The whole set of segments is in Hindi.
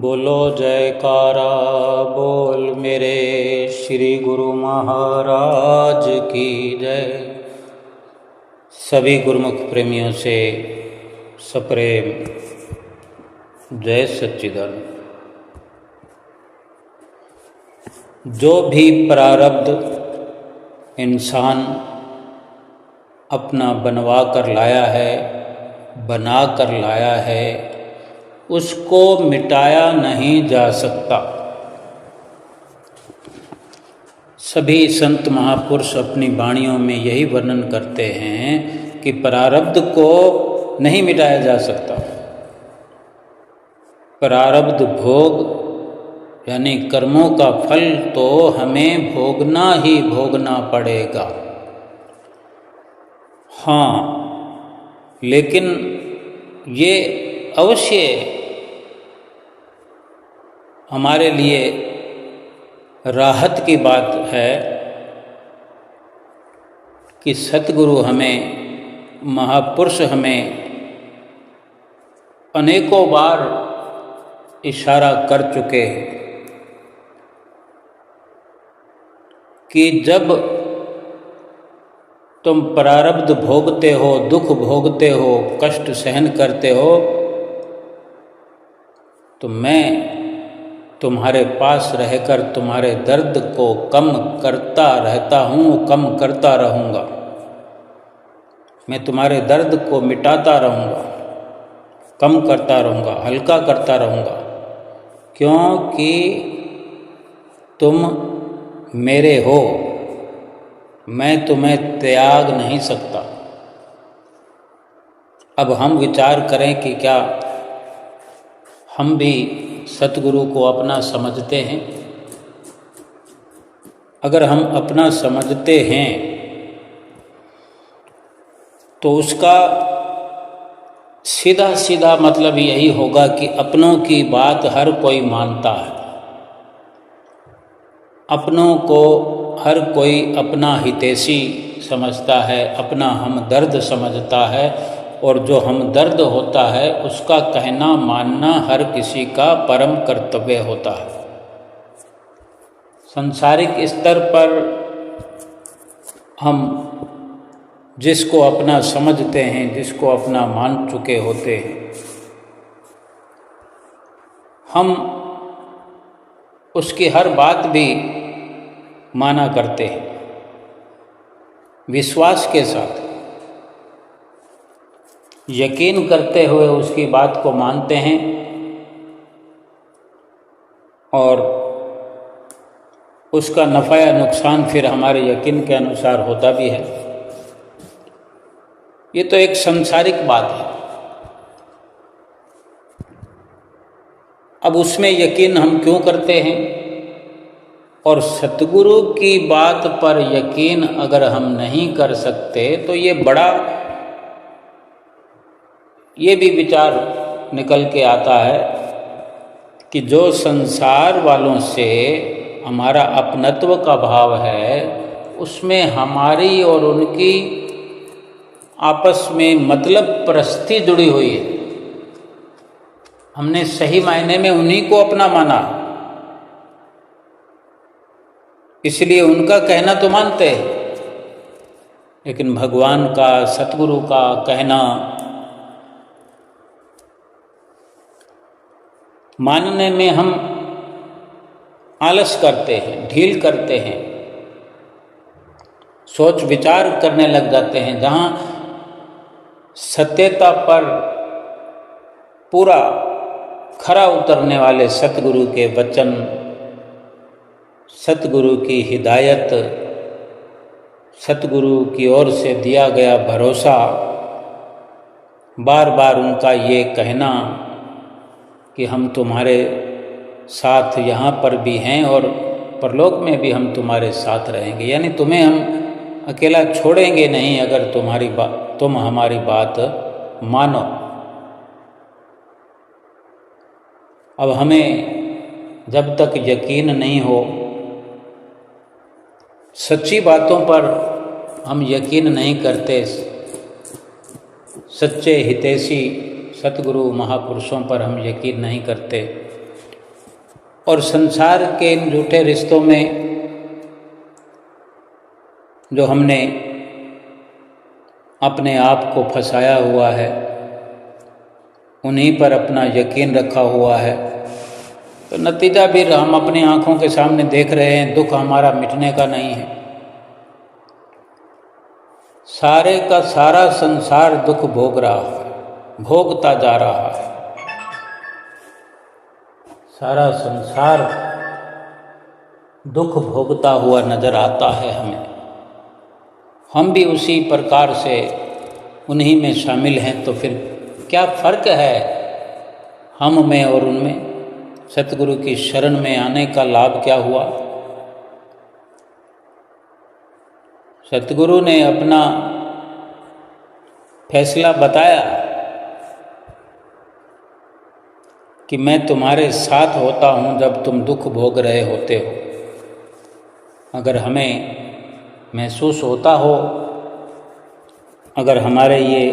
बोलो जयकारा बोल मेरे श्री गुरु महाराज की जय। सभी गुरुमुख प्रेमियों से सप्रेम जय सच्चिदानंद। जो भी प्रारब्ध इंसान अपना बनवा कर लाया है, बना कर लाया है, उसको मिटाया नहीं जा सकता। सभी संत महापुरुष अपनी वाणियों में यही वर्णन करते हैं कि प्रारब्ध को नहीं मिटाया जा सकता। प्रारब्ध भोग यानी कर्मों का फल तो हमें भोगना ही भोगना पड़ेगा। हाँ, लेकिन ये अवश्य हमारे लिए राहत की बात है कि सतगुरु हमें, महापुरुष हमें अनेकों बार इशारा कर चुके हैं कि जब तुम प्रारब्ध भोगते हो, दुख भोगते हो, कष्ट सहन करते हो, तो मैं तुम्हारे पास रहकर तुम्हारे दर्द को कम करता रहता हूँ, कम करता रहूँगा। मैं तुम्हारे दर्द को मिटाता रहूँगा, कम करता रहूँगा, हल्का करता रहूँगा, क्योंकि तुम मेरे हो। मैं तुम्हें त्याग नहीं सकता। अब हम विचार करें कि क्या हम भी सतगुरु को अपना समझते हैं? अगर हम अपना समझते हैं तो उसका सीधा सीधा मतलब यही होगा कि अपनों की बात हर कोई मानता है। अपनों को हर कोई अपना हितैषी समझता है, अपना हमदर्द समझता है, और जो हमदर्द होता है उसका कहना मानना हर किसी का परम कर्तव्य होता है। सांसारिक स्तर पर हम जिसको अपना समझते हैं, जिसको अपना मान चुके होते हैं, हम उसकी हर बात भी माना करते हैं, विश्वास के साथ यकीन करते हुए उसकी बात को मानते हैं, और उसका नफ़ा या नुकसान फिर हमारे यकीन के अनुसार होता भी है। ये तो एक सांसारिक बात है। अब उसमें यकीन हम क्यों करते हैं? और सतगुरु की बात पर यकीन अगर हम नहीं कर सकते तो ये भी विचार निकल के आता है कि जो संसार वालों से हमारा अपनत्व का भाव है, उसमें हमारी और उनकी आपस में मतलब परस्ती जुड़ी हुई है। हमने सही मायने में उन्हीं को अपना माना, इसलिए उनका कहना तो मानते हैं, लेकिन भगवान का, सतगुरु का कहना मानने में हम आलस करते हैं, ढील करते हैं, सोच विचार करने लग जाते हैं। जहाँ सत्यता पर पूरा खरा उतरने वाले सतगुरु के वचन, सतगुरु की हिदायत, सतगुरु की ओर से दिया गया भरोसा, बार बार उनका ये कहना कि हम तुम्हारे साथ यहाँ पर भी हैं और परलोक में भी हम तुम्हारे साथ रहेंगे, यानी तुम्हें हम अकेला छोड़ेंगे नहीं अगर तुम हमारी बात मानो। अब हमें जब तक यकीन नहीं हो, सच्ची बातों पर हम यकीन नहीं करते, सच्चे हितैषी सतगुरु महापुरुषों पर हम यकीन नहीं करते, और संसार के इन झूठे रिश्तों में जो हमने अपने आप को फंसाया हुआ है, उन्हीं पर अपना यकीन रखा हुआ है, तो नतीजा भी हम अपनी आँखों के सामने देख रहे हैं। दुख हमारा मिटने का नहीं है। सारे का सारा संसार दुख भोग रहा है, भोगता जा रहा है। सारा संसार दुख भोगता हुआ नजर आता है हमें। हम भी उसी प्रकार से उन्हीं में शामिल हैं। तो फिर क्या फर्क है हम में और उनमें? सतगुरु की शरण में आने का लाभ क्या हुआ? सतगुरु ने अपना फैसला बताया कि मैं तुम्हारे साथ होता हूँ जब तुम दुख भोग रहे होते हो। अगर हमें महसूस होता हो, अगर हमारे ये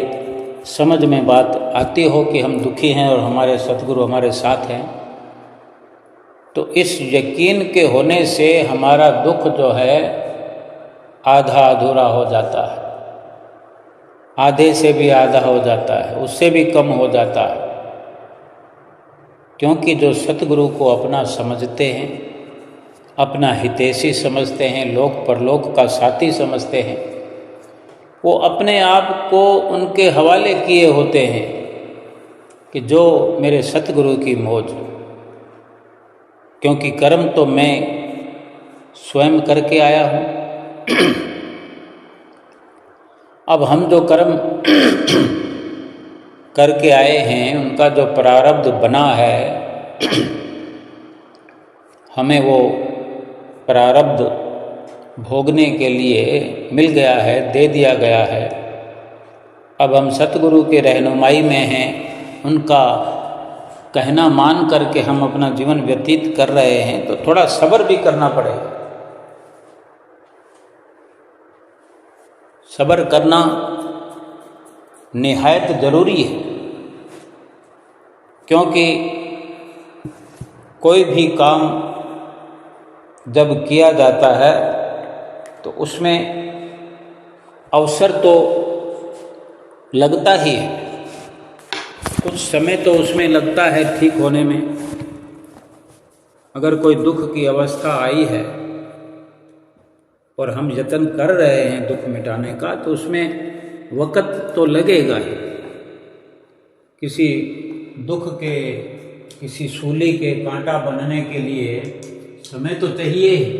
समझ में बात आती हो कि हम दुखी हैं और हमारे सतगुरु हमारे साथ हैं, तो इस यकीन के होने से हमारा दुख जो है आधा अधूरा हो जाता है, आधे से भी आधा हो जाता है, उससे भी कम हो जाता है। क्योंकि जो सतगुरु को अपना समझते हैं, अपना हितैषी समझते हैं, लोक परलोक का साथी समझते हैं, वो अपने आप को उनके हवाले किए होते हैं कि जो मेरे सतगुरु की मौज। क्योंकि कर्म तो मैं स्वयं करके आया हूँ। अब हम जो कर्म करके आए हैं, उनका जो प्रारब्ध बना है, हमें वो प्रारब्ध भोगने के लिए मिल गया है, दे दिया गया है। अब हम सतगुरु के रहनुमाई में हैं, उनका कहना मान करके हम अपना जीवन व्यतीत कर रहे हैं, तो थोड़ा सब्र भी करना पड़ेगा। सब्र करना निहायत जरूरी है, क्योंकि कोई भी काम जब किया जाता है तो उसमें अवसर तो लगता ही है, कुछ समय तो उसमें लगता है ठीक होने में। अगर कोई दुख की अवस्था आई है और हम यत्न कर रहे हैं दुख मिटाने का, तो उसमें वक़्त तो लगेगा ही। किसी दुख के, किसी सूली के कांटा बनने के लिए समय तो चाहिए ही,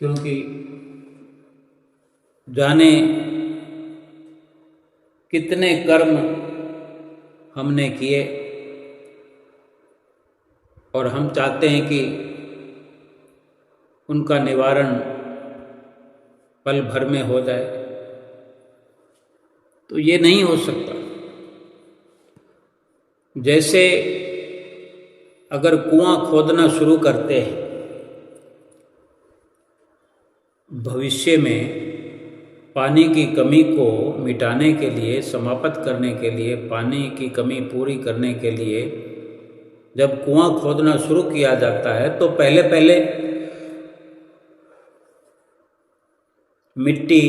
क्योंकि जाने कितने कर्म हमने किए और हम चाहते हैं कि उनका निवारण पल भर में हो जाए, तो ये नहीं हो सकता। जैसे अगर कुआं खोदना शुरू करते हैं, भविष्य में पानी की कमी को मिटाने के लिए, समाप्त करने के लिए, पानी की कमी पूरी करने के लिए जब कुआं खोदना शुरू किया जाता है, तो पहले पहले मिट्टी,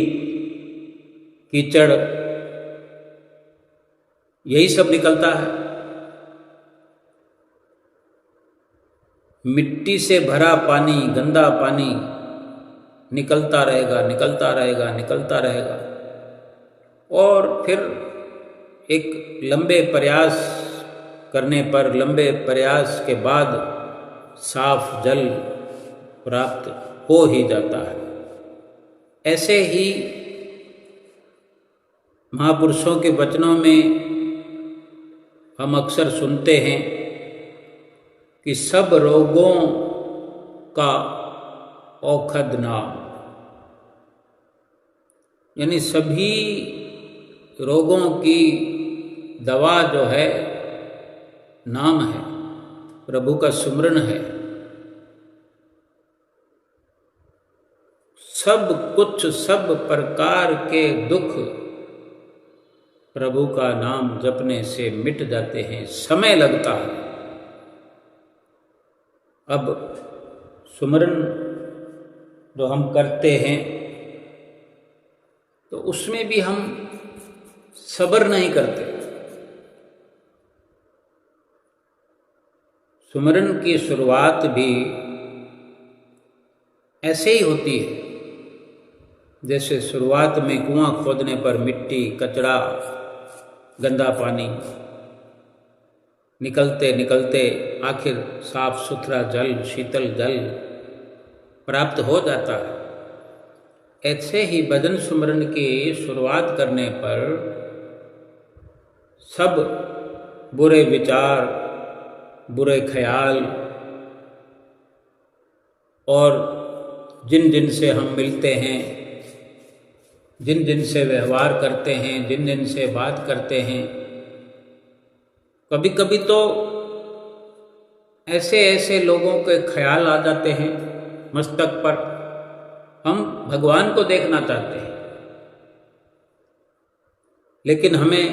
कीचड़, यही सब निकलता है। मिट्टी से भरा पानी, गंदा पानी निकलता रहेगा, निकलता रहेगा, निकलता रहेगा, और फिर एक लंबे प्रयास करने पर, लंबे प्रयास के बाद साफ जल प्राप्त हो ही जाता है। ऐसे ही महापुरुषों के वचनों में हम अक्सर सुनते हैं कि सब रोगों का औषध नाम, यानी सभी रोगों की दवा जो है नाम है, प्रभु का सुमरन है। सब कुछ, सब प्रकार के दुख प्रभु का नाम जपने से मिट जाते हैं। समय लगता है, अब सुमरन जो हम करते हैं तो उसमें भी हम सब्र नहीं करते। सुमरन की शुरुआत भी ऐसे ही होती है जैसे शुरुआत में कुआं खोदने पर मिट्टी, कचरा, गंदा पानी निकलते निकलते आखिर साफ सुथरा जल, शीतल जल प्राप्त हो जाता है। ऐसे ही भजन सुमरन की शुरुआत करने पर सब बुरे विचार, बुरे ख्याल और जिन जिन से हम मिलते हैं, जिन जिन से व्यवहार करते हैं, जिन जिन से बात करते हैं, कभी कभी तो ऐसे ऐसे लोगों के ख्याल आ जाते हैं मस्तक पर, हम भगवान को देखना चाहते हैं लेकिन हमें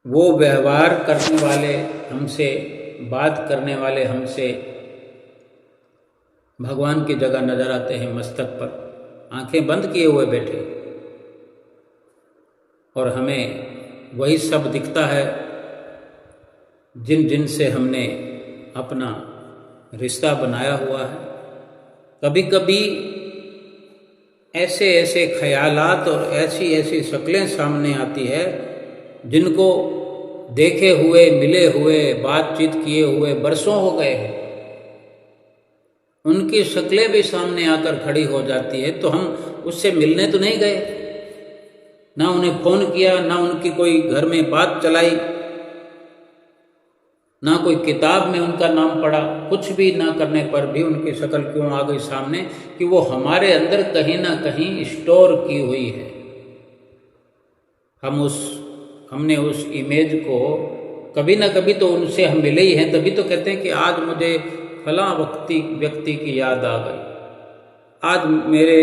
वो व्यवहार करने वाले हमसे, बात करने वाले हमसे भगवान की जगह नजर आते हैं मस्तक पर, आंखें बंद किए हुए बैठे, और हमें वही सब दिखता है जिन जिन से हमने अपना रिश्ता बनाया हुआ है। कभी कभी ऐसे ऐसे ख्यालात और ऐसी ऐसी शक्लें सामने आती है जिनको देखे हुए, मिले हुए, बातचीत किए हुए बरसों हो गए हैं, उनकी शक्लें भी सामने आकर खड़ी हो जाती है तो हम उससे मिलने तो नहीं गए, ना उन्हें फोन किया, ना उनकी कोई घर में बात चलाई, ना कोई किताब में उनका नाम पढ़ा, कुछ भी ना करने पर भी उनकी शक्ल क्यों आ गई सामने कि वो हमारे अंदर कहीं ना कहीं स्टोर की हुई है। हमने उस इमेज को कभी ना कभी तो उनसे हम मिले ही हैं, तभी तो कहते हैं कि आज मुझे फलां व्यक्ति की याद आ गई, आज मेरे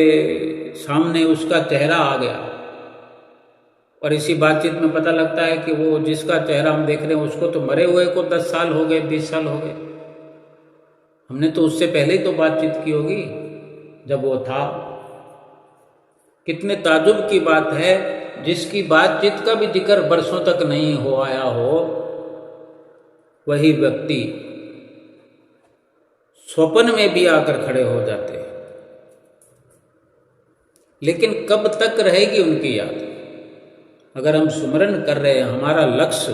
सामने उसका चेहरा आ गया। और इसी बातचीत में पता लगता है कि वो जिसका चेहरा हम देख रहे हैं उसको तो मरे हुए को 10 साल हो गए, 20 साल हो गए, हमने तो उससे पहले ही तो बातचीत की होगी जब वो था। कितने ताजुब की बात है, जिसकी बातचीत का भी जिक्र बरसों तक नहीं हो आया हो, वही व्यक्ति स्वप्न में भी आकर खड़े हो जाते हैं। लेकिन कब तक रहेगी उनकी याद? अगर हम सुमरन कर रहे हैं, हमारा लक्ष्य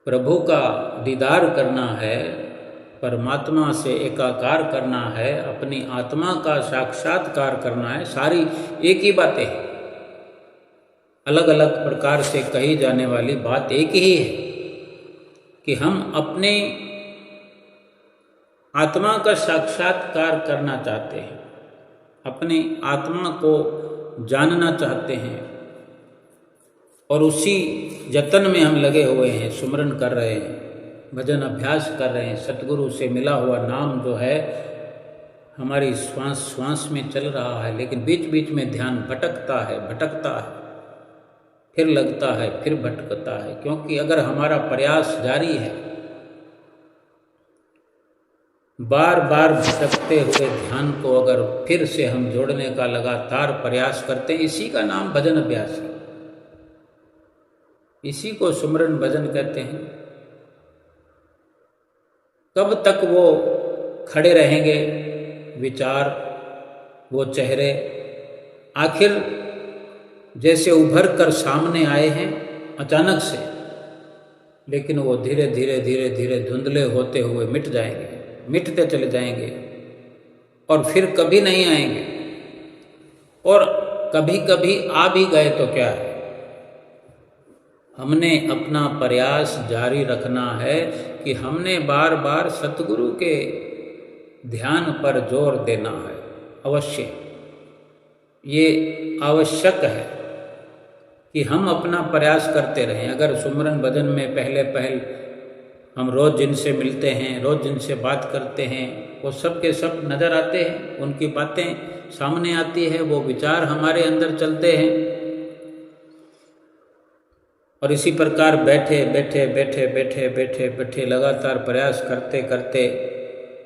प्रभु का दीदार करना है, परमात्मा से एकाकार करना है, अपनी आत्मा का साक्षात्कार करना है, सारी एक ही बातें हैं, अलग अलग प्रकार से कही जाने वाली बात एक ही है कि हम अपने आत्मा का साक्षात्कार करना चाहते हैं, अपनी आत्मा को जानना चाहते हैं, और उसी यत्न में हम लगे हुए हैं, सुमरन कर रहे हैं, भजन अभ्यास कर रहे हैं। सतगुरु से मिला हुआ नाम जो है हमारी श्वास श्वास में चल रहा है, लेकिन बीच बीच में ध्यान भटकता है, फिर लगता है, फिर भटकता है। क्योंकि अगर हमारा प्रयास जारी है, बार बार भटकते हुए ध्यान को अगर फिर से हम जोड़ने का लगातार प्रयास करते हैं, इसी का नाम भजन अभ्यास है, इसी को सुमरन भजन कहते हैं। कब तक वो खड़े रहेंगे विचार, वो चेहरे? आखिर जैसे उभर कर सामने आए हैं अचानक से, लेकिन वो धीरे धीरे धीरे धीरे धुंधले होते हुए मिट जाएंगे, मिटते चले जाएंगे और फिर कभी नहीं आएंगे। और कभी कभी आ भी गए तो क्या है, हमने अपना प्रयास जारी रखना है कि हमने बार बार सतगुरु के ध्यान पर जोर देना है। अवश्य ये आवश्यक है कि हम अपना प्रयास करते रहें। अगर सुमरन भजन में पहल हम रोज़ जिनसे मिलते हैं, रोज़ जिनसे बात करते हैं, वो सब के सब नज़र आते हैं, उनकी बातें सामने आती है, वो विचार हमारे अंदर चलते हैं। और इसी प्रकार बैठे बैठे बैठे बैठे बैठे बैठे लगातार प्रयास करते करते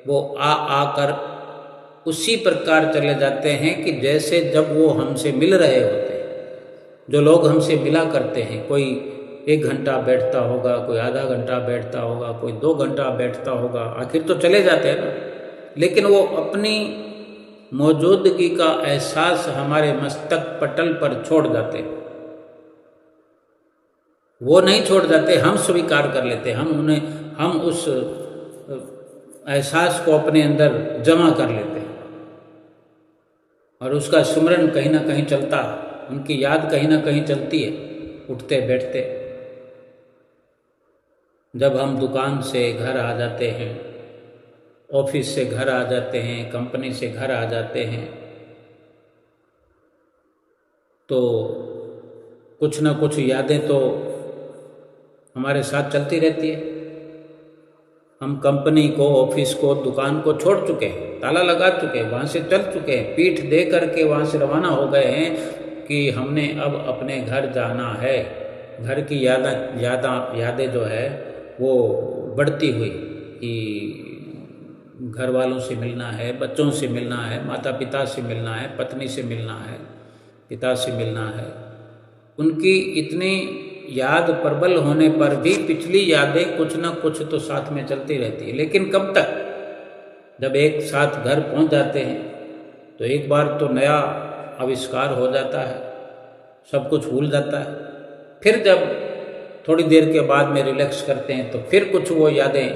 वो आकर उसी प्रकार चले जाते हैं कि जैसे जब वो हमसे मिल रहे होते हैं। जो लोग हमसे मिला करते हैं, कोई 1 घंटा बैठता होगा, कोई आधा घंटा बैठता होगा, कोई 2 घंटा बैठता होगा, आखिर तो चले जाते हैं ना, लेकिन वो अपनी मौजूदगी का एहसास हमारे मस्तक पटल पर छोड़ जाते हैं। वो नहीं छोड़ जाते, हम स्वीकार कर लेते, हम उस एहसास को अपने अंदर जमा कर लेते हैं और उसका सुमरन कहीं ना कहीं चलता है, उनकी याद कहीं ना कहीं चलती है उठते बैठते। जब हम दुकान से घर आ जाते हैं, ऑफिस से घर आ जाते हैं, कंपनी से घर आ जाते हैं, तो कुछ ना कुछ यादें तो हमारे साथ चलती रहती है। हम कंपनी को, ऑफिस को, दुकान को छोड़ चुके हैं, ताला लगा चुके हैं, वहाँ से चल चुके हैं, पीठ दे करके वहाँ से रवाना हो गए हैं कि हमने अब अपने घर जाना है। घर की यादें जो है वो बढ़ती हुई कि घर वालों से मिलना है, बच्चों से मिलना है, माता पिता से मिलना है, पत्नी से मिलना है, पिता से मिलना है। उनकी इतनी याद प्रबल होने पर भी पिछली यादें कुछ न कुछ तो साथ में चलती रहती है। लेकिन कब तक? जब एक साथ घर पहुंच जाते हैं तो एक बार तो नया आविष्कार हो जाता है, सब कुछ भूल जाता है। फिर जब थोड़ी देर के बाद में रिलैक्स करते हैं तो फिर कुछ वो यादें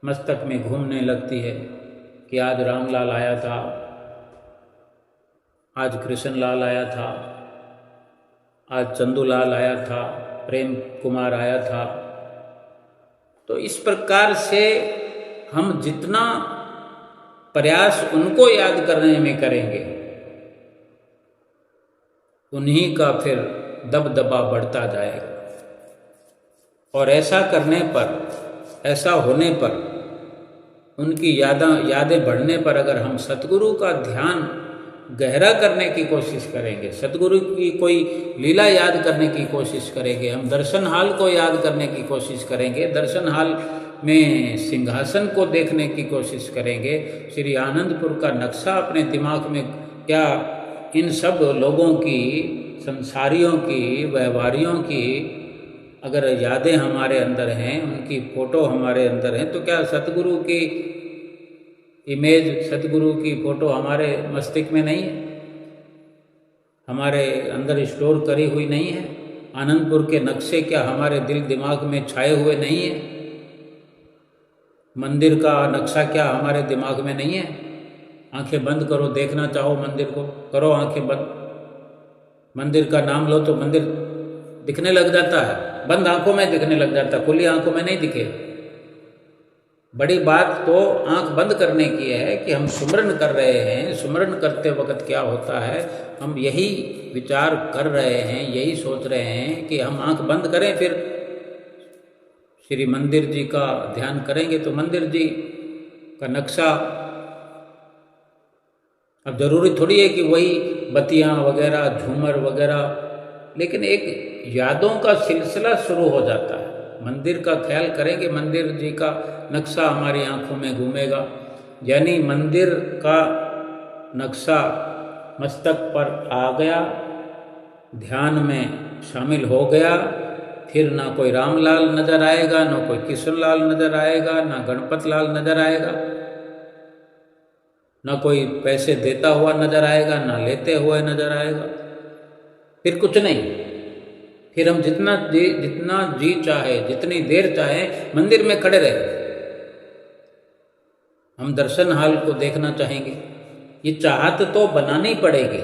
मस्तक में घूमने लगती है कि आज रामलाल आया था, आज कृष्ण लाल आया था, आज चंदूलाल आया था, प्रेम कुमार आया था। तो इस प्रकार से हम जितना प्रयास उनको याद करने में करेंगे, उन्हीं का फिर दबदबा बढ़ता जाएगा। और ऐसा करने पर, ऐसा होने पर, उनकी यादें बढ़ने पर अगर हम सतगुरु का ध्यान गहरा करने की कोशिश करेंगे, सतगुरु की कोई लीला याद करने की कोशिश करेंगे, हम दर्शन हाल को याद करने की कोशिश करेंगे, दर्शन हाल में सिंहासन को देखने की कोशिश करेंगे, श्री आनंदपुर का नक्शा अपने दिमाग में, क्या इन सब लोगों की, संसारियों की, व्यवहारियों की अगर यादें हमारे अंदर हैं, उनकी फ़ोटो हमारे अंदर हैं, तो क्या सतगुरु की इमेज, सतगुरु की फ़ोटो हमारे मस्तिष्क में नहीं है, हमारे अंदर स्टोर करी हुई नहीं है? आनंदपुर के नक्शे क्या हमारे दिल दिमाग में छाए हुए नहीं है? मंदिर का नक्शा क्या हमारे दिमाग में नहीं है? आंखें बंद करो, देखना चाहो मंदिर को, करो आंखें बंद, मंदिर का नाम लो तो मंदिर दिखने लग जाता है, बंद आंखों में दिखने लग जाता है, खुली आंखों में नहीं दिखे। बड़ी बात तो आंख बंद करने की है कि हम सुमरन कर रहे हैं। सुमरन करते वक्त क्या होता है, हम यही विचार कर रहे हैं, यही सोच रहे हैं कि हम आंख बंद करें, फिर श्री मंदिर जी का ध्यान करेंगे तो मंदिर जी का नक्शा, अब जरूरी थोड़ी है कि वही बत्तियां वगैरह, झूमर वगैरह, लेकिन एक यादों का सिलसिला शुरू हो जाता है। मंदिर का ख्याल करेंगे, मंदिर जी का नक्शा हमारी आंखों में घूमेगा, यानी मंदिर का नक्शा मस्तक पर आ गया, ध्यान में शामिल हो गया, फिर ना कोई रामलाल नजर आएगा, ना कोई किशनलाल नजर आएगा, ना गणपत लाल नजर आएगा, ना कोई पैसे देता हुआ नजर आएगा, ना लेते हुए नजर आएगा, फिर कुछ नहीं। फिर हम जितना जी चाहे, जितनी देर चाहे मंदिर में खड़े रहे, हम दर्शन हाल को देखना चाहेंगे। ये चाहत तो बनानी पड़ेगी,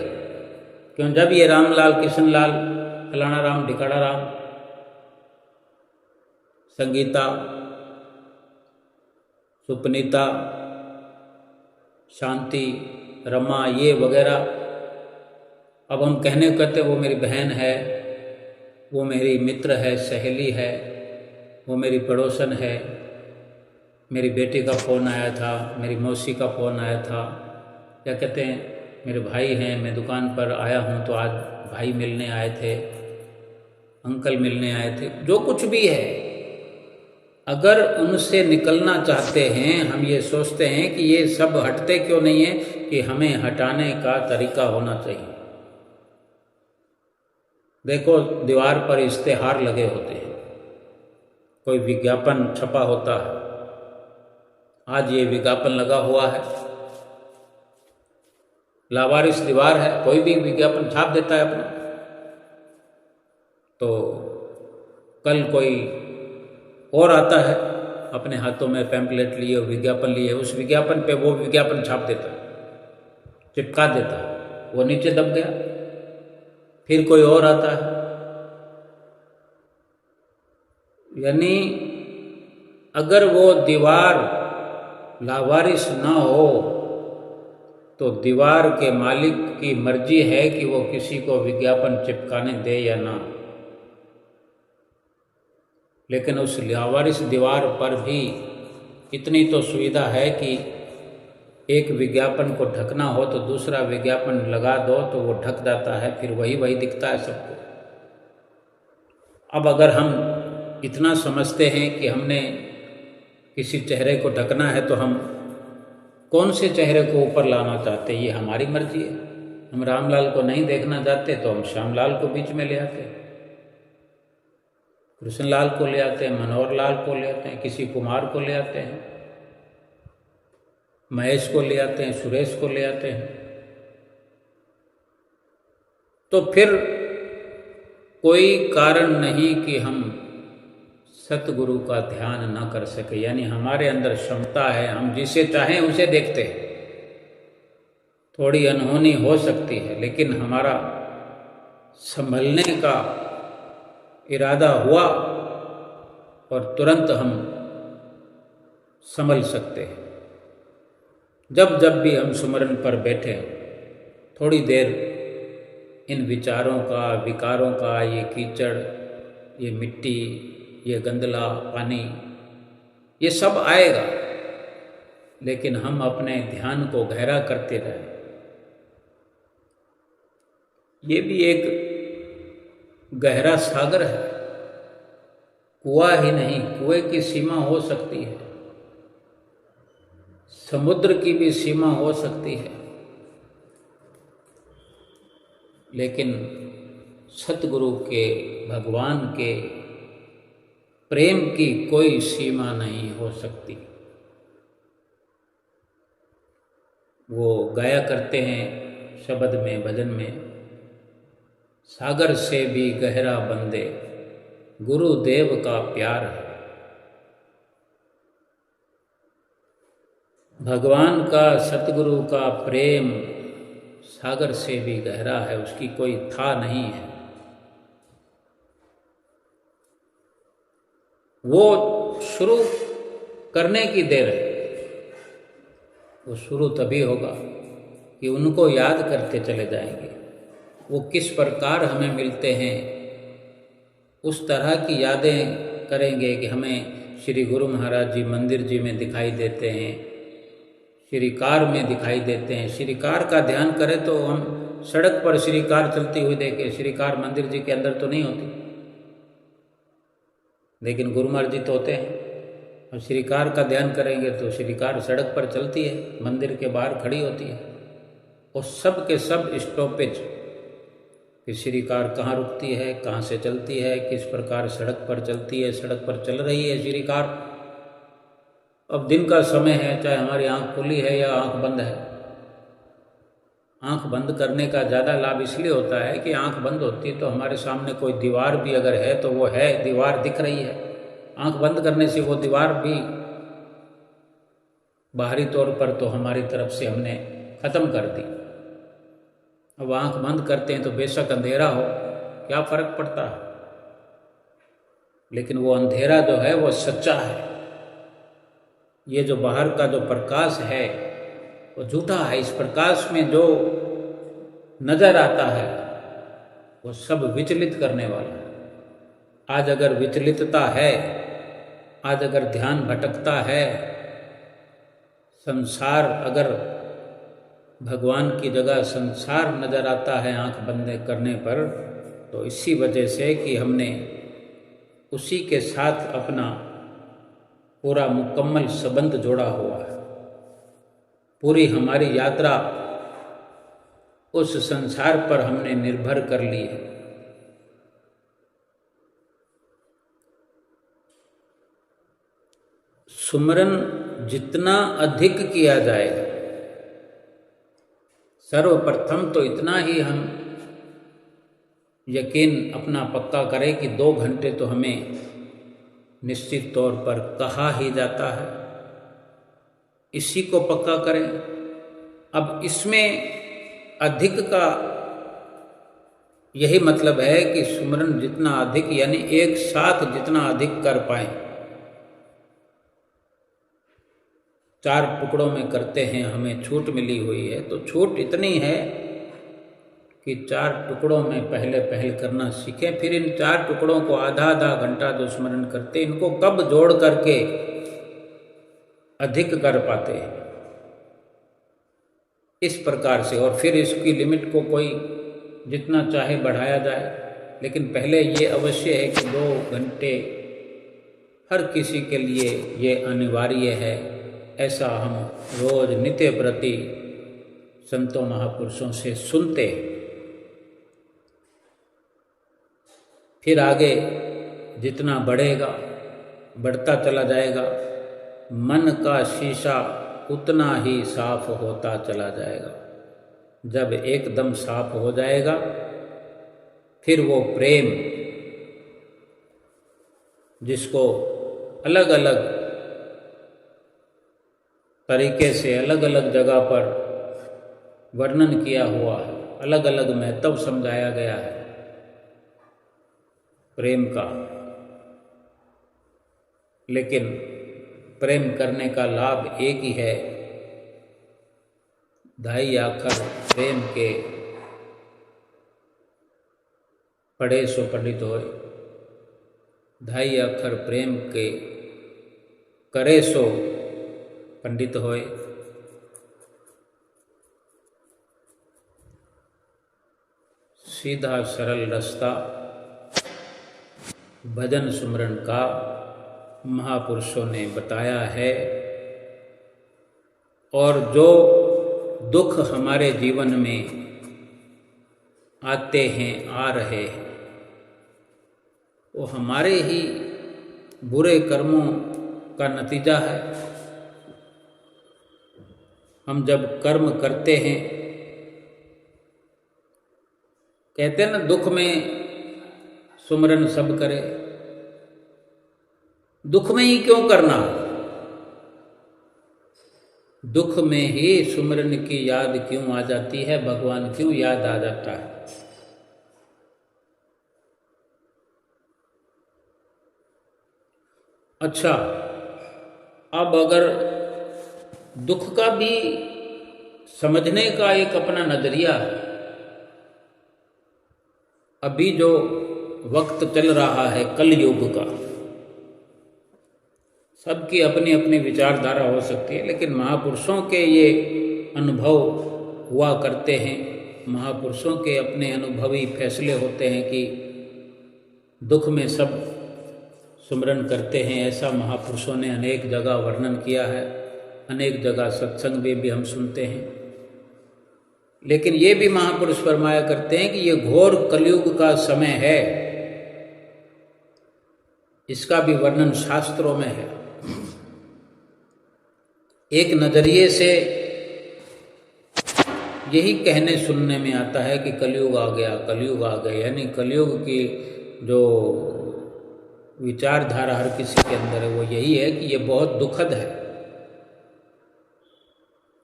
क्यों? जब ये रामलाल, किशनलाल, फलाना राम, ढिकाड़ा राम, संगीता, सुपनीता, शांति, रमा, ये वगैरह, अब हम कहने कहते वो मेरी बहन है, वो मेरी मित्र है, सहेली है, वो मेरी पड़ोसन है, मेरी बेटी का फ़ोन आया था, मेरी मौसी का फ़ोन आया था, क्या कहते हैं, मेरे भाई हैं, मैं दुकान पर आया हूँ तो आज भाई मिलने आए थे, अंकल मिलने आए थे, जो कुछ भी है, अगर उनसे निकलना चाहते हैं, हम ये सोचते हैं कि ये सब हटते क्यों नहीं है, कि हमें हटाने का तरीका होना चाहिए। देखो, दीवार पर इश्तेहार लगे होते हैं, कोई विज्ञापन छपा होता है, आज ये विज्ञापन लगा हुआ है, लावारिस दीवार है, कोई भी विज्ञापन छाप देता है अपना, तो कल कोई और आता है अपने हाथों में पैम्पलेट लिए, विज्ञापन लिए, उस विज्ञापन पे वो विज्ञापन छाप देता है, चिपका देता है, वो नीचे दब गया। फिर कोई और आता है, यानी अगर वो दीवार लावारिस ना हो तो दीवार के मालिक की मर्जी है कि वो किसी को विज्ञापन चिपकाने दे या ना। लेकिन उस लावारिस दीवार पर भी इतनी तो सुविधा है कि एक विज्ञापन को ढकना हो तो दूसरा विज्ञापन लगा दो तो वो ढक जाता है, फिर वही दिखता है सबको। अब अगर हम इतना समझते हैं कि हमने किसी चेहरे को ढकना है तो हम कौन से चेहरे को ऊपर लाना चाहते हैं, ये हमारी मर्जी है। हम रामलाल को नहीं देखना चाहते तो हम श्यामलाल को बीच में ले आते हैं, कृष्णलाल को ले आते हैं, मनोहर लाल को ले आते हैं, किसी कुमार को ले आते हैं, महेश को ले आते हैं, सुरेश को ले आते हैं। तो फिर कोई कारण नहीं कि हम सतगुरु का ध्यान न कर सके, यानी हमारे अंदर क्षमता है, हम जिसे चाहें उसे देखते हैं। थोड़ी अनहोनी हो सकती है, लेकिन हमारा संभलने का इरादा हुआ और तुरंत हम संभल सकते हैं। जब जब भी हम सुमरन पर बैठे, थोड़ी देर इन विचारों का, विकारों का, ये कीचड़, ये मिट्टी, ये गंदला पानी, ये सब आएगा, लेकिन हम अपने ध्यान को गहरा करते रहें। ये भी एक गहरा सागर है, कुआं ही नहीं, कुएं की सीमा हो सकती है, समुद्र की भी सीमा हो सकती है, लेकिन सतगुरु के, भगवान के प्रेम की कोई सीमा नहीं हो सकती। वो गाया करते हैं शब्द में, भजन में, सागर से भी गहरा बंदे गुरुदेव का प्यार है। भगवान का, सतगुरु का प्रेम सागर से भी गहरा है, उसकी कोई था नहीं है। वो शुरू करने की देर है, वो शुरू तभी होगा कि उनको याद करते चले जाएंगे। वो किस प्रकार हमें मिलते हैं, उस तरह की यादें करेंगे कि हमें श्री गुरु महाराज जी मंदिर जी में दिखाई देते हैं, श्री कार में दिखाई देते हैं। श्री कार का ध्यान करें तो हम सड़क पर श्री कार चलती हुई देखें, श्री कार मंदिर जी के अंदर तो नहीं होती, लेकिन गुरु महाराज जी तो होते हैं। और श्री कार का ध्यान करेंगे तो श्री कार सड़क पर चलती है, मंदिर के बाहर खड़ी होती है, और सब के सब स्टॉपेज कि श्री कार कहाँ रुकती है, कहाँ से चलती है, किस प्रकार सड़क पर चलती है, सड़क पर चल रही है श्री कार। अब दिन का समय है, चाहे हमारी आंख खुली है या आंख बंद है। आंख बंद करने का ज़्यादा लाभ इसलिए होता है कि आंख बंद होती है तो हमारे सामने कोई दीवार भी अगर है तो वो है, दीवार दिख रही है। आंख बंद करने से वो दीवार भी बाहरी तौर पर तो हमारी तरफ से हमने ख़त्म कर दी। अब आंख बंद करते हैं तो बेशक अंधेरा हो, क्या फ़र्क पड़ता है, लेकिन वो अंधेरा जो है वो सच्चा है। ये जो बाहर का जो प्रकाश है वो झूठा है। इस प्रकाश में जो नज़र आता है वो सब विचलित करने वाला है। आज अगर विचलितता है, आज अगर ध्यान भटकता है, संसार अगर भगवान की जगह संसार नज़र आता है आंख बंद करने पर, तो इसी वजह से कि हमने उसी के साथ अपना पूरा मुकम्मल संबंध जोड़ा हुआ है। पूरी हमारी यात्रा उस संसार पर हमने निर्भर कर ली है। सुमरन जितना अधिक किया जाएगा, सर्वप्रथम तो इतना ही हम यकीन अपना पक्का करें कि 2 घंटे तो हमें निश्चित तौर पर कहा ही जाता है, इसी को पक्का करें। अब इसमें अधिक का यही मतलब है कि सुमरन जितना अधिक यानी एक साथ जितना अधिक कर पाए। 4 टुकड़ों में करते हैं, हमें छूट मिली हुई है, तो छूट इतनी है कि 4 टुकड़ों में पहले करना सीखें। फिर इन 4 टुकड़ों को आधा घंटा जो स्मरण करते, इनको कब जोड़ करके अधिक कर पाते हैं, इस प्रकार से। और फिर इसकी लिमिट को कोई जितना चाहे बढ़ाया जाए, लेकिन पहले ये अवश्य है कि 2 घंटे हर किसी के लिए ये अनिवार्य है। ऐसा हम रोज नित्य प्रति संतों महापुरुषों से सुनते हैं। फिर आगे जितना बढ़ेगा, बढ़ता चला जाएगा, मन का शीशा उतना ही साफ होता चला जाएगा। जब एकदम साफ हो जाएगा, फिर वो प्रेम जिसको अलग अलग तरीके से अलग अलग जगह पर वर्णन किया हुआ है, अलग अलग महत्व समझाया गया है प्रेम का, लेकिन प्रेम करने का लाभ एक ही है। धाई आखर प्रेम के पढ़े सो पंडित होए, धाई अक्षर प्रेम के करे सो पंडित होए। सीधा सरल रास्ता भजन सुमरन का महापुरुषों ने बताया है। और जो दुख हमारे जीवन में आते हैं, आ रहे हैं, वो हमारे ही बुरे कर्मों का नतीजा है। हम जब कर्म करते हैं, कहते हैं ना, दुख में सुमरन सब करे। दुख में ही क्यों करना? दुख में ही सुमरन की याद क्यों आ जाती है, भगवान क्यों याद आ जाता है? अच्छा, अब अगर दुख का भी समझने का एक अपना नजरिया है। अभी जो वक्त चल रहा है कलयुग का, सबकी अपनी अपनी विचारधारा हो सकती है, लेकिन महापुरुषों के ये अनुभव हुआ करते हैं। महापुरुषों के अपने अनुभवी फैसले होते हैं कि दुख में सब सुमरन करते हैं। ऐसा महापुरुषों ने अनेक जगह वर्णन किया है, अनेक जगह सत्संग में भी हम सुनते हैं। लेकिन ये भी महापुरुष फरमाया करते हैं कि ये घोर कलयुग का समय है, इसका भी वर्णन शास्त्रों में है। एक नजरिए से यही कहने सुनने में आता है कि कलयुग आ गया, कलयुग आ गया, यानी कलयुग की जो विचारधारा हर किसी के अंदर है वो यही है कि ये बहुत दुखद है।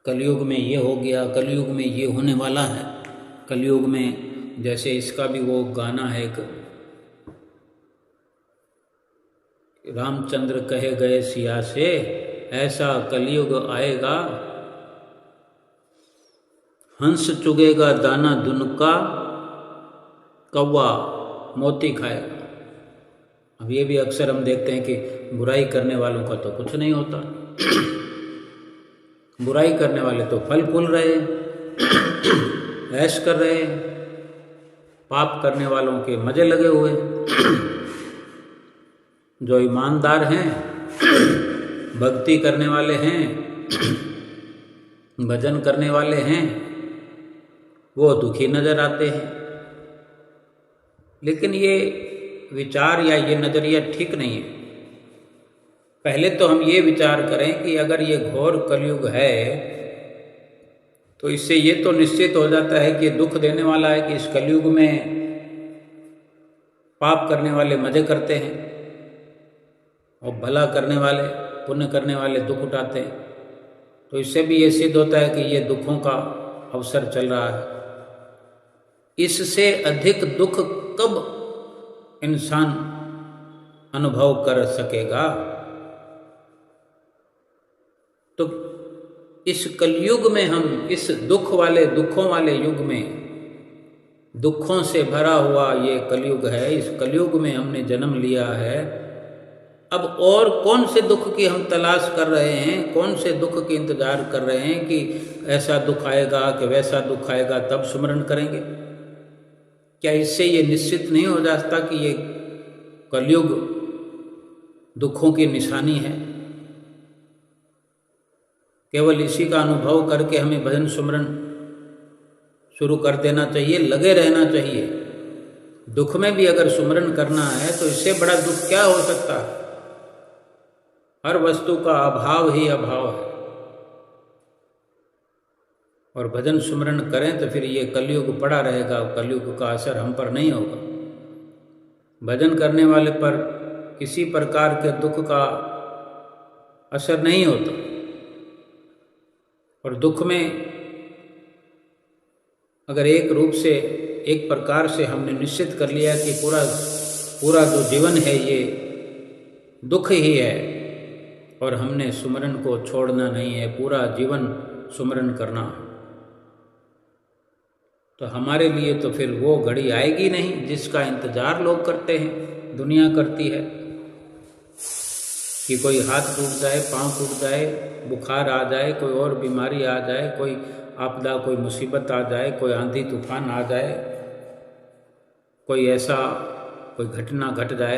कलयुग में ये हो गया, कलयुग में ये होने वाला है, कलयुग में, जैसे इसका भी वो गाना है एक, रामचंद्र कहे गए सिया से, ऐसा कलयुग आएगा, हंस चुगेगा दाना दुनका, कौवा मोती खाएगा। अब ये भी अक्सर हम देखते हैं कि बुराई करने वालों का तो कुछ नहीं होता, बुराई करने वाले तो फल फूल रहे हैं, ऐश कर रहे हैं। पाप करने वालों के मजे लगे हुए। जो ईमानदार हैं, भक्ति करने वाले हैं, भजन करने वाले हैं, वो दुखी नजर आते हैं। लेकिन ये विचार या ये नज़रिया ठीक नहीं है। पहले तो हम ये विचार करें कि अगर ये घोर कलयुग है तो इससे ये तो निश्चित हो जाता है कि दुख देने वाला है, कि इस कलयुग में पाप करने वाले मजे करते हैं और भला करने वाले, पुण्य करने वाले दुख उठाते हैं। तो इससे भी ये सिद्ध होता है कि ये दुखों का अवसर चल रहा है। इससे अधिक दुख कब इंसान अनुभव कर सकेगा? तो इस कलयुग में हम, इस दुखों वाले युग में, दुखों से भरा हुआ ये कलयुग है, इस कलयुग में हमने जन्म लिया है। अब और कौन से दुख की हम तलाश कर रहे हैं, कौन से दुख की इंतजार कर रहे हैं कि ऐसा दुख आएगा कि वैसा दुख आएगा तब सुमरन करेंगे? क्या इससे ये निश्चित नहीं हो जाता कि ये कलयुग दुखों की निशानी है? केवल इसी का अनुभव करके हमें भजन सुमरन शुरू कर देना चाहिए, लगे रहना चाहिए। दुख में भी अगर सुमरन करना है तो इससे बड़ा दुख क्या हो सकता है? हर वस्तु का अभाव ही अभाव है। और भजन सुमरन करें तो फिर ये कलयुग पड़ा रहेगा, कलयुग का असर हम पर नहीं होगा। भजन करने वाले पर किसी प्रकार के दुख का असर नहीं होता। और दुख में अगर एक रूप से, एक प्रकार से हमने निश्चित कर लिया कि पूरा जो जीवन है ये दुख ही है और हमने सुमरन को छोड़ना नहीं है, पूरा जीवन सुमरन करना है, तो हमारे लिए तो फिर वो घड़ी आएगी नहीं जिसका इंतजार लोग करते हैं, दुनिया करती है। कि कोई हाथ टूट जाए, पांव टूट जाए, बुखार आ जाए, कोई और बीमारी आ जाए, कोई आपदा, कोई मुसीबत आ जाए, कोई आंधी तूफान आ जाए, कोई ऐसा कोई घटना घट जाए,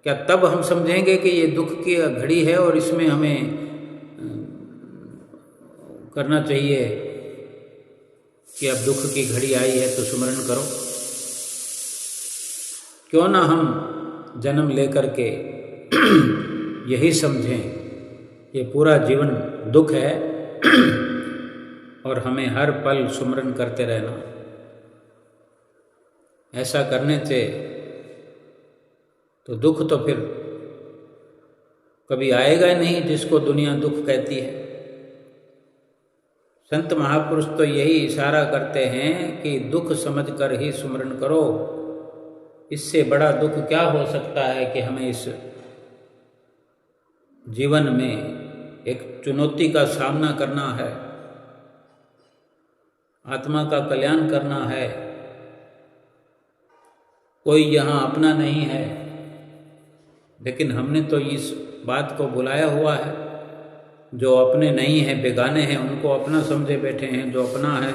क्या तब हम समझेंगे कि ये दुख की घड़ी है और इसमें हमें करना चाहिए कि अब दुख की घड़ी आई है तो सुमरन करो? क्यों ना हम जन्म लेकर के यही समझें ये पूरा जीवन दुख है और हमें हर पल सुमरन करते रहना। ऐसा करने से तो दुख तो फिर कभी आएगा ही नहीं जिसको दुनिया दुख कहती है। संत महापुरुष तो यही इशारा करते हैं कि दुख समझकर ही सुमरन करो। इससे बड़ा दुख क्या हो सकता है कि हमें इस जीवन में एक चुनौती का सामना करना है, आत्मा का कल्याण करना है। कोई यहाँ अपना नहीं है, लेकिन हमने तो इस बात को बुलाया हुआ है। जो अपने नहीं हैं, बेगाने हैं, उनको अपना समझे बैठे हैं। जो अपना है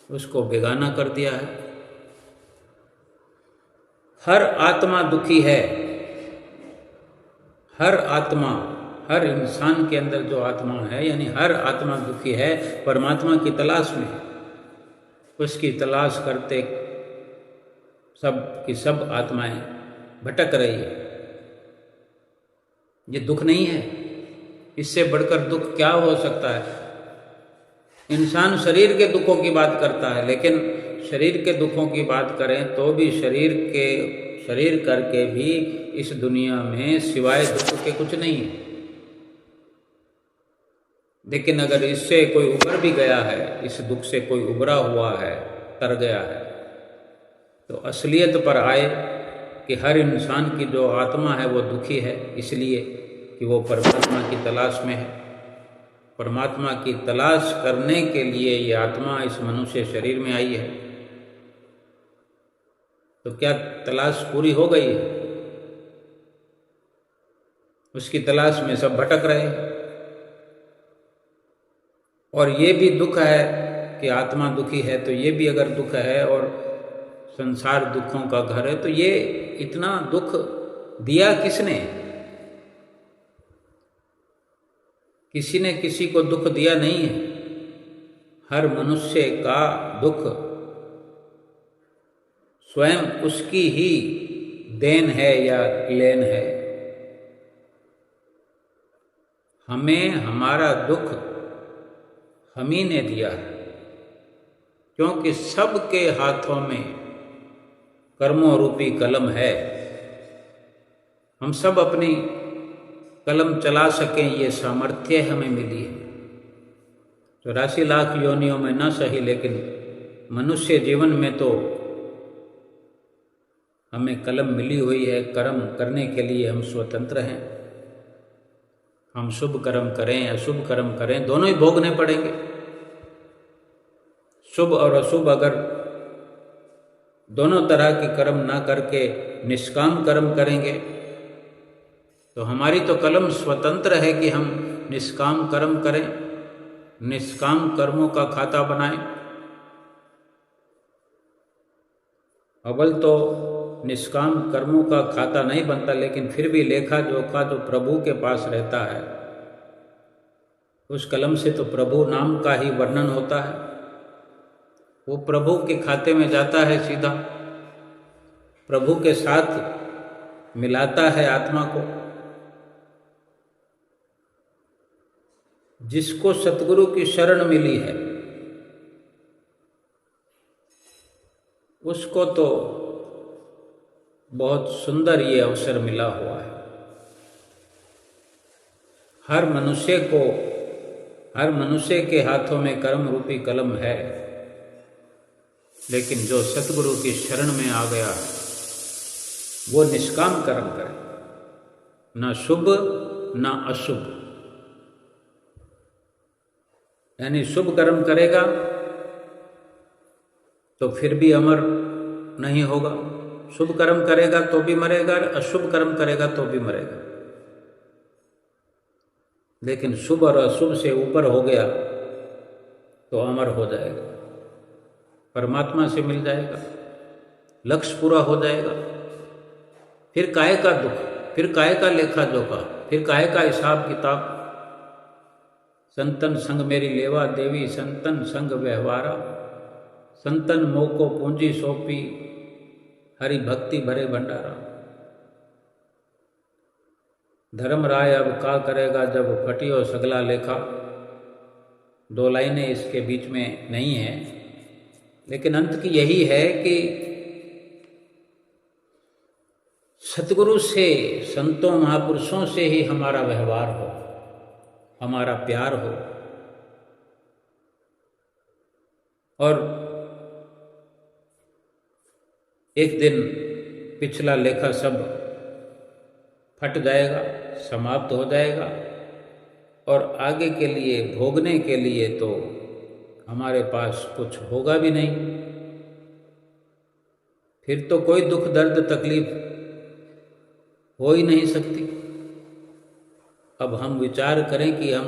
उसको बेगाना कर दिया है। हर आत्मा दुखी है। हर आत्मा, हर इंसान के अंदर जो आत्मा है, यानी हर आत्मा दुखी है, परमात्मा की तलाश में। उसकी तलाश करते सब की सब आत्माएं भटक रही है। ये दुख नहीं है। इससे बढ़कर दुख क्या हो सकता है? इंसान शरीर के दुखों की बात करता है, लेकिन शरीर के दुखों की बात करें तो भी शरीर करके भी इस दुनिया में सिवाय दुख के कुछ नहीं है। लेकिन अगर इससे कोई उबर भी गया है, इस दुख से कोई उबरा हुआ है, तर गया है, तो असलियत पर आए कि हर इंसान की जो आत्मा है वो दुखी है, इसलिए कि वो परमात्मा की तलाश में है। परमात्मा की तलाश करने के लिए ये आत्मा इस मनुष्य शरीर में आई है। तो क्या तलाश पूरी हो गई है? उसकी तलाश में सब भटक रहे हैं। और ये भी दुख है कि आत्मा दुखी है, तो ये भी अगर दुख है और संसार दुखों का घर है, तो ये इतना दुख दिया किसने? किसी ने किसी को दुख दिया नहीं है। हर मनुष्य का दुख स्वयं उसकी ही देन है या लेन है। हमें हमारा दुख हम ही ने दिया है, क्योंकि सबके हाथों में कर्मों रूपी कलम है। हम सब अपनी कलम चला सकें, ये सामर्थ्य हमें मिली है। 84 लाख योनियों में न सही, लेकिन मनुष्य जीवन में तो हमें कलम मिली हुई है। कर्म करने के लिए हम स्वतंत्र हैं। हम शुभ कर्म करें, अशुभ कर्म करें, दोनों ही भोगने पड़ेंगे। शुभ और अशुभ अगर दोनों तरह के कर्म ना करके निष्काम कर्म करेंगे, तो हमारी तो कलम स्वतंत्र है कि हम निष्काम कर्म करें, निष्काम कर्मों का खाता बनाएं। अव्वल तो निष्काम कर्मों का खाता नहीं बनता, लेकिन फिर भी लेखा जोखा जो प्रभु के पास रहता है, उस कलम से तो प्रभु नाम का ही वर्णन होता है। वो प्रभु के खाते में जाता है सीधा, प्रभु के साथ मिलाता है आत्मा को। जिसको सतगुरु की शरण मिली है, उसको तो बहुत सुंदर ये अवसर मिला हुआ है। हर मनुष्य के हाथों में कर्म रूपी कलम है, लेकिन जो सतगुरु की शरण में आ गया वो निष्काम कर्म करे, न शुभ न अशुभ। यानी शुभ कर्म करेगा तो फिर भी अमर नहीं होगा, शुभ कर्म करेगा तो भी मरेगा, अशुभ कर्म करेगा तो भी मरेगा। लेकिन शुभ और अशुभ से ऊपर हो गया तो अमर हो जाएगा, परमात्मा से मिल जाएगा, लक्ष्य पूरा हो जाएगा। फिर काहे का दुख, फिर काहे का लेखा जोखा, फिर काहे का हिसाब किताब। संतन संग मेरी लेवा देवी, संतन संग व्यवहारा, संतन मोह को पूंजी सौंपी, हरि भक्ति भरे भंडारा। धर्म राय अब का करेगा जब फटियो सगला लेखा। 2 लाइनें इसके बीच में नहीं है, लेकिन अंत की यही है कि सतगुरु से, संतों महापुरुषों से ही हमारा व्यवहार हो, हमारा प्यार हो। और एक दिन पिछला लेखा सब फट जाएगा, समाप्त हो जाएगा, और आगे के लिए भोगने के लिए तो हमारे पास कुछ होगा भी नहीं। फिर तो कोई दुख दर्द तकलीफ हो ही नहीं सकती। अब हम विचार करें कि हम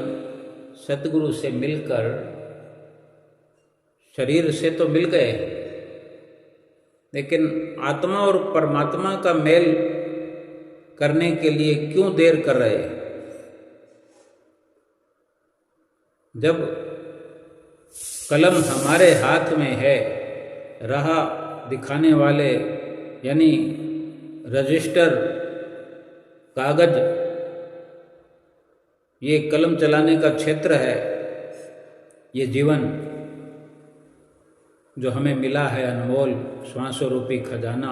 सतगुरु से मिलकर, शरीर से तो मिल गए, लेकिन आत्मा और परमात्मा का मेल करने के लिए क्यों देर कर रहे हैं? जब कलम हमारे हाथ में है, राह दिखाने वाले यानी रजिस्टर, कागज, ये कलम चलाने का क्षेत्र है। ये जीवन जो हमें मिला है अनमोल श्वासों रूपी खजाना,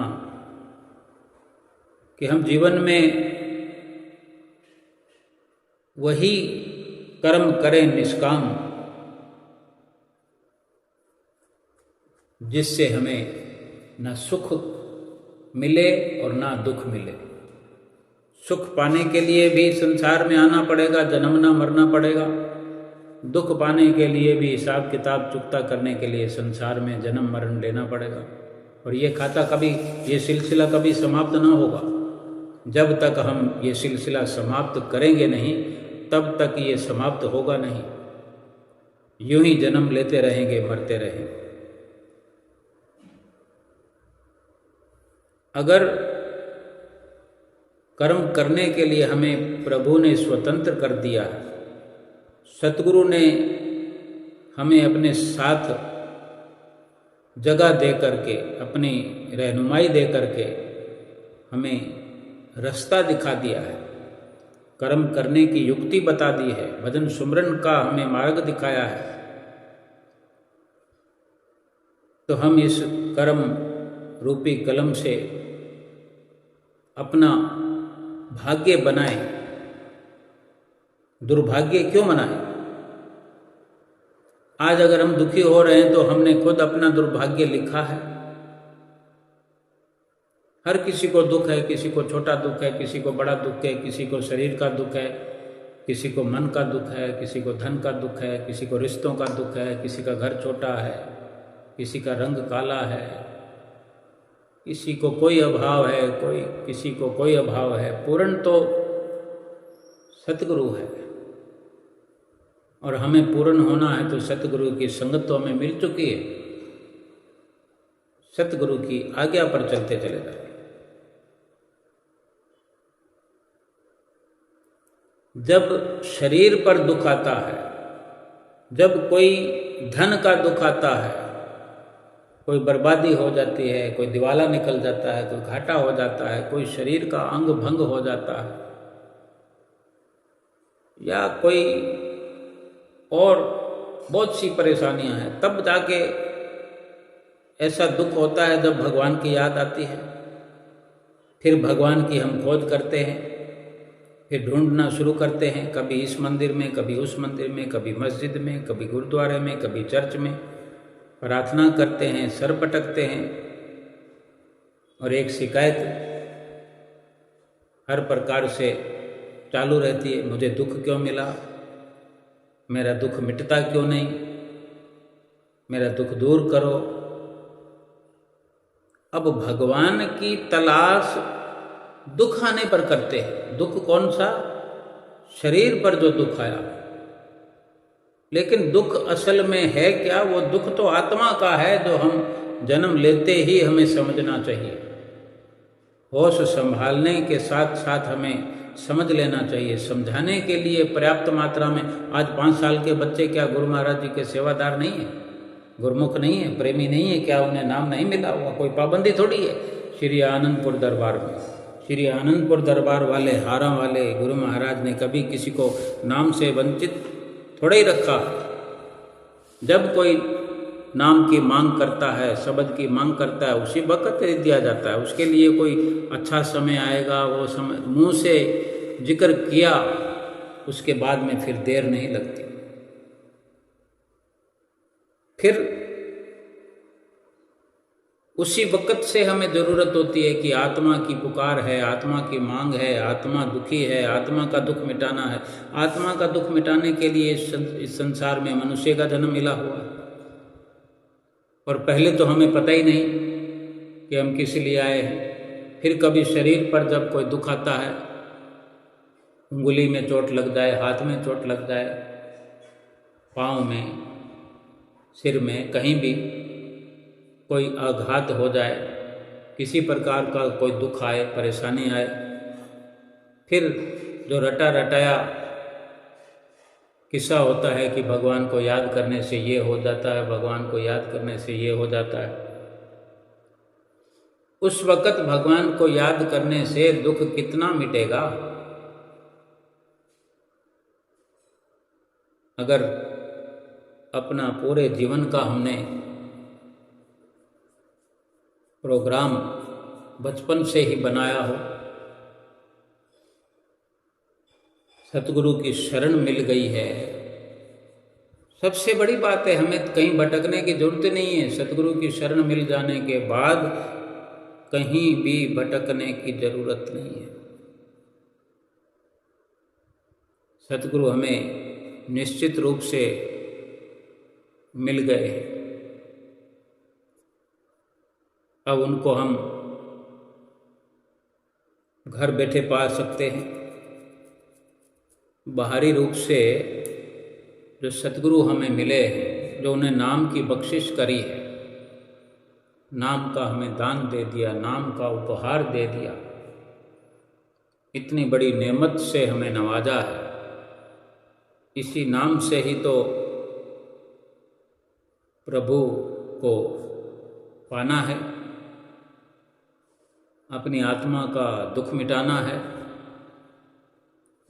कि हम जीवन में वही कर्म करें निष्काम, जिससे हमें न सुख मिले और ना दुख मिले। सुख पाने के लिए भी संसार में आना पड़ेगा, जन्मना मरना पड़ेगा। दुख पाने के लिए भी हिसाब किताब चुकता करने के लिए संसार में जन्म मरण लेना पड़ेगा। और ये खाता कभी, ये सिलसिला कभी समाप्त ना होगा। जब तक हम ये सिलसिला समाप्त करेंगे नहीं, तब तक ये समाप्त होगा नहीं। यूं ही जन्म लेते रहेंगे, मरते रहेंगे। अगर कर्म करने के लिए हमें प्रभु ने स्वतंत्र कर दिया, सतगुरु ने हमें अपने साथ जगह दे करके, अपनी रहनुमाई दे करके हमें रास्ता दिखा दिया है, कर्म करने की युक्ति बता दी है, भजन सुमरन का हमें मार्ग दिखाया है, तो हम इस कर्म रूपी कलम से अपना भाग्य बनाएं, दुर्भाग्य क्यों बनाएं? आज अगर हम दुखी हो रहे हैं तो हमने खुद अपना दुर्भाग्य लिखा है। हर किसी को दुख है, किसी को छोटा दुख है, किसी को बड़ा दुख है, किसी को शरीर का दुख है, किसी को मन का दुख है, किसी को धन का दुख है, किसी को रिश्तों का दुख है, किसी का घर छोटा है, किसी का रंग काला है, किसी को कोई अभाव है, किसी को कोई अभाव है। पूर्ण तो सतगुरु है, और हमें पूर्ण होना है तो सतगुरु की संगत तो हमें मिल चुकी है। सतगुरु की आज्ञा पर चलते चले जाए। जब शरीर पर दुख आता है, जब कोई धन का दुख आता है, कोई बर्बादी हो जाती है, कोई दिवाला निकल जाता है, कोई घाटा हो जाता है, कोई शरीर का अंग भंग हो जाता है, या कोई और बहुत सी परेशानियां हैं, तब जाके ऐसा दुख होता है जब भगवान की याद आती है। फिर भगवान की हम खोज करते हैं, फिर ढूंढना शुरू करते हैं, कभी इस मंदिर में, कभी उस मंदिर में, कभी मस्जिद में, कभी गुरुद्वारे में, कभी चर्च में प्रार्थना करते हैं, सर पटकते हैं, और एक शिकायत हर प्रकार से चालू रहती है, मुझे दुख क्यों मिला, मेरा दुख मिटता क्यों नहीं, मेरा दुख दूर करो। अब भगवान की तलाश दुख आने पर करते हैं। दुख कौन सा? शरीर पर जो दुख आया, लेकिन दुख असल में है क्या? वो दुख तो आत्मा का है, जो हम जन्म लेते ही हमें समझना चाहिए। होश संभालने के साथ साथ हमें समझ लेना चाहिए। समझाने के लिए पर्याप्त मात्रा में, आज 5 साल के बच्चे क्या गुरु महाराज जी के सेवादार नहीं है, गुरमुख नहीं है, प्रेमी नहीं है क्या? उन्हें नाम नहीं मिला हुआ? कोई पाबंदी थोड़ी है। श्री आनंदपुर दरबार में, श्री आनंदपुर दरबार वाले, हारा वाले गुरु महाराज ने कभी किसी को नाम से वंचित थोड़ा ही रखा। जब कोई नाम की मांग करता है, शब्द की मांग करता है, उसी वक्त दिया जाता है। उसके लिए कोई अच्छा समय आएगा, वो समय मुंह से जिक्र किया, उसके बाद में फिर देर नहीं लगती। फिर उसी वक्त से हमें ज़रूरत होती है कि आत्मा की पुकार है, आत्मा की मांग है, आत्मा दुखी है, आत्मा का दुख मिटाना है। आत्मा का दुख मिटाने के लिए इस संसार में मनुष्य का जन्म मिला हुआ है, और पहले तो हमें पता ही नहीं कि हम किस लिए आए हैं। फिर कभी शरीर पर जब कोई दुख आता है, उंगली में चोट लग जाए, हाथ में चोट लग जाए, पाँव में, सिर में, कहीं भी कोई आघात हो जाए, किसी प्रकार का कोई दुख आए, परेशानी आए, फिर जो रटा रटाया किस्सा होता है कि भगवान को याद करने से ये हो जाता है, भगवान को याद करने से ये हो जाता है। उस वक़्त भगवान को याद करने से दुख कितना मिटेगा? अगर अपना पूरे जीवन का हमने प्रोग्राम बचपन से ही बनाया हो, सतगुरु की शरण मिल गई है, सबसे बड़ी बात है। हमें कहीं भटकने की जरूरत नहीं है। सतगुरु की शरण मिल जाने के बाद कहीं भी भटकने की जरूरत नहीं है। सतगुरु हमें निश्चित रूप से मिल गए हैं। अब उनको हम घर बैठे पा सकते हैं। बाहरी रूप से जो सतगुरु हमें मिले हैं, जो उन्हें नाम की बख्शिश करी है, नाम का हमें दान दे दिया, नाम का उपहार दे दिया, इतनी बड़ी नेमत से हमें नवाजा है। इसी नाम से ही तो प्रभु को पाना है, अपनी आत्मा का दुख मिटाना है,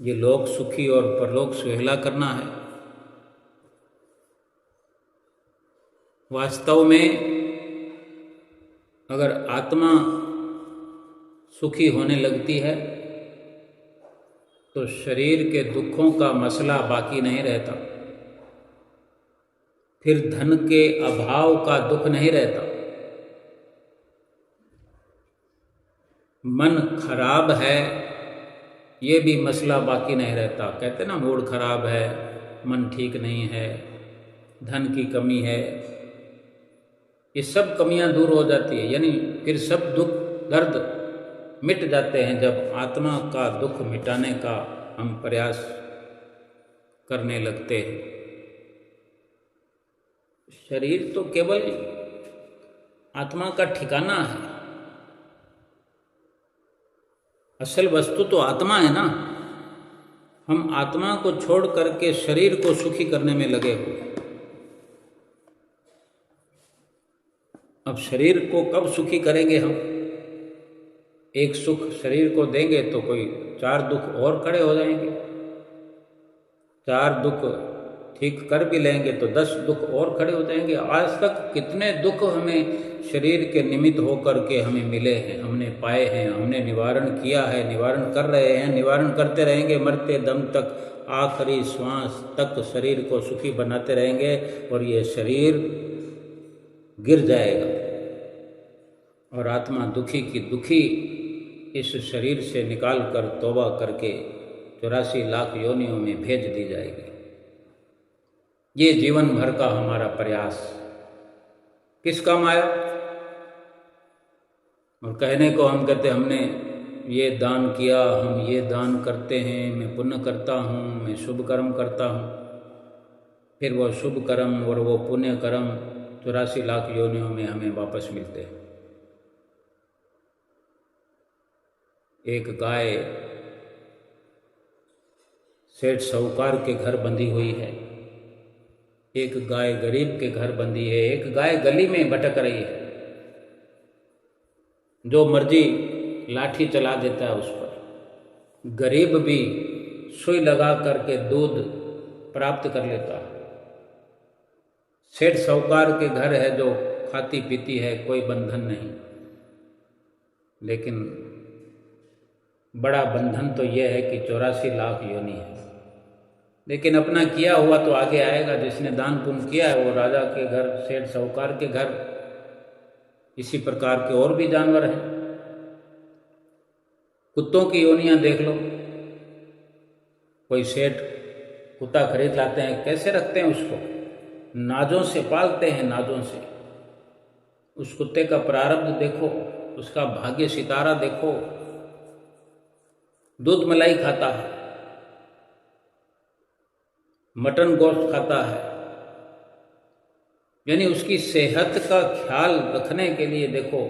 ये लोक सुखी और परलोक सुहेला करना है। वास्तव में अगर आत्मा सुखी होने लगती है तो शरीर के दुखों का मसला बाकी नहीं रहता, फिर धन के अभाव का दुख नहीं रहता, मन खराब है ये भी मसला बाकी नहीं रहता। कहते ना मूड खराब है, मन ठीक नहीं है, धन की कमी है, ये सब कमियां दूर हो जाती है, यानी फिर सब दुख दर्द मिट जाते हैं जब आत्मा का दुख मिटाने का हम प्रयास करने लगते हैं। शरीर तो केवल आत्मा का ठिकाना है, असल वस्तु तो आत्मा है ना। हम आत्मा को छोड़ करके शरीर को सुखी करने में लगे हुए। अब शरीर को कब सुखी करेंगे हम? एक सुख शरीर को देंगे तो कोई 4 दुख और खड़े हो जाएंगे, 4 दुख ठीक कर भी लेंगे तो 10 दुख और खड़े हो जाएंगे। आज तक कितने दुख हमें शरीर के निमित्त होकर के हमें मिले हैं, हमने पाए हैं, हमने निवारण किया है, निवारण कर रहे हैं, निवारण करते रहेंगे मरते दम तक, आखिरी श्वास तक शरीर को सुखी बनाते रहेंगे और ये शरीर गिर जाएगा और आत्मा दुखी की दुखी इस शरीर से निकाल कर तौबा करके 84 लाख योनियों में भेज दी जाएगी। ये जीवन भर का हमारा प्रयास किस काम आया? और कहने को हम कहते हमने ये दान किया, हम ये दान करते हैं, मैं पुण्य करता हूँ, मैं शुभ कर्म करता हूँ, फिर वो शुभ कर्म और वो पुण्य कर्म 84 लाख योनियों में हमें वापस मिलते हैं। एक गाय सेठ साहूकार के घर बंधी हुई है, एक गाय गरीब के घर बंधी है, एक गाय गली में भटक रही है, जो मर्जी लाठी चला देता है उस पर। गरीब भी सुई लगा करके दूध प्राप्त कर लेता है। सेठ साहूकार के घर है जो खाती पीती है, कोई बंधन नहीं, लेकिन बड़ा बंधन तो यह है कि 84 लाख योनि है। लेकिन अपना किया हुआ तो आगे आएगा। जिसने दान पुण्य किया है वो राजा के घर, सेठ साहूकार के घर, इसी प्रकार के और भी जानवर हैं। कुत्तों की योनियां देख लो, कोई सेठ कुत्ता खरीद लाते हैं, कैसे रखते हैं उसको? नाजों से पालते हैं, नाजों से। उस कुत्ते का प्रारब्ध देखो, उसका भाग्य सितारा देखो। दूध मलाई खाता है, मटन गोश्त खाता है, यानी उसकी सेहत का ख्याल रखने के लिए देखो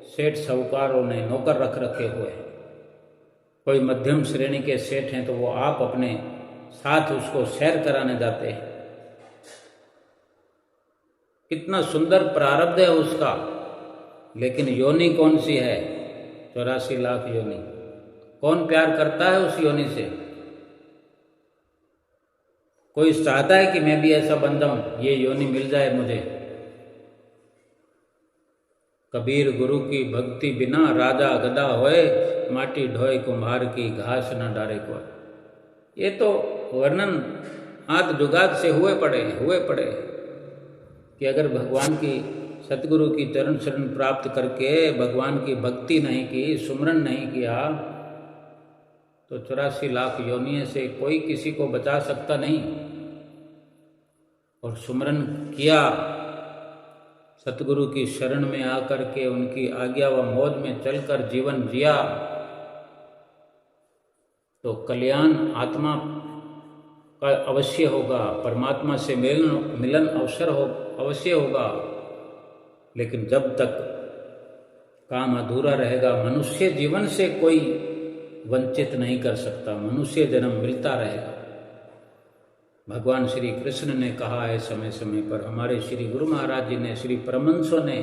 सेठ साहूकारों ने नौकर रख रखे हुए हैं। कोई मध्यम श्रेणी के सेठ हैं तो वो आप अपने साथ उसको सैर कराने जाते हैं। कितना सुंदर प्रारब्ध है उसका, लेकिन योनि कौन सी है? 84 लाख योनि। कौन प्यार करता है उस योनि से? कोई चाहता है कि मैं भी ऐसा बन जाऊं, ये योनि मिल जाए मुझे? कबीर गुरु की भक्ति बिना राजा गदा होए, माटी ढोए कुम्हार की घास न डारे को। ये तो वर्णन आद जुगाद से हुए पड़े कि अगर भगवान की सतगुरु की चरण शरण प्राप्त करके भगवान की भक्ति नहीं की, सुमरन नहीं किया, तो 84 लाख योनियों से कोई किसी को बचा सकता नहीं। और सुमरन किया, सतगुरु की शरण में आकर के उनकी आज्ञा व मौज में चलकर जीवन जिया, तो कल्याण आत्मा का अवश्य होगा, परमात्मा से मिलन अवश्य होगा, लेकिन जब तक काम अधूरा रहेगा मनुष्य जीवन से कोई वंचित नहीं कर सकता, मनुष्य जन्म मिलता रहेगा। भगवान श्री कृष्ण ने कहा है समय समय पर, हमारे श्री गुरु महाराज जी ने, श्री परमहंसों ने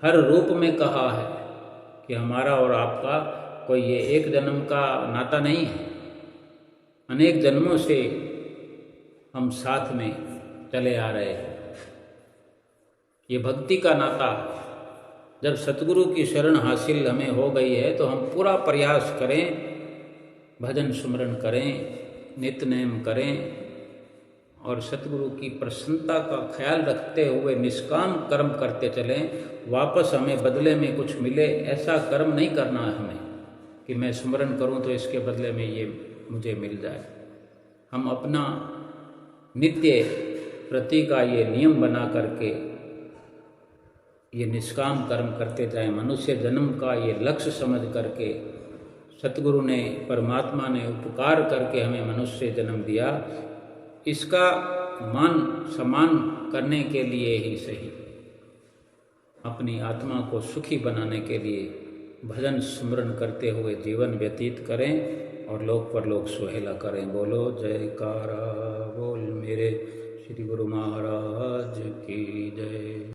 हर रूप में कहा है कि हमारा और आपका कोई ये एक जन्म का नाता नहीं है, अनेक जन्मों से हम साथ में चले आ रहे हैं। ये भक्ति का नाता, जब सतगुरु की शरण हासिल हमें हो गई है तो हम पूरा प्रयास करें, भजन सुमरन करें, नित्य नेम करें और सतगुरु की प्रसन्नता का ख्याल रखते हुए निष्काम कर्म करते चलें। वापस हमें बदले में कुछ मिले ऐसा कर्म नहीं करना है हमें कि मैं सुमरन करूं तो इसके बदले में ये मुझे मिल जाए। हम अपना नित्य प्रति का ये नियम बना करके ये निष्काम कर्म करते जाएं। मनुष्य जन्म का ये लक्ष्य समझ करके, सतगुरु ने, परमात्मा ने उपकार करके हमें मनुष्य जन्म दिया, इसका मान सम्मान करने के लिए ही सही, अपनी आत्मा को सुखी बनाने के लिए भजन स्मरण करते हुए जीवन व्यतीत करें और लोक परलोक सुहेला करें। बोलो जयकारा बोल मेरे श्री गुरु महाराज की जय।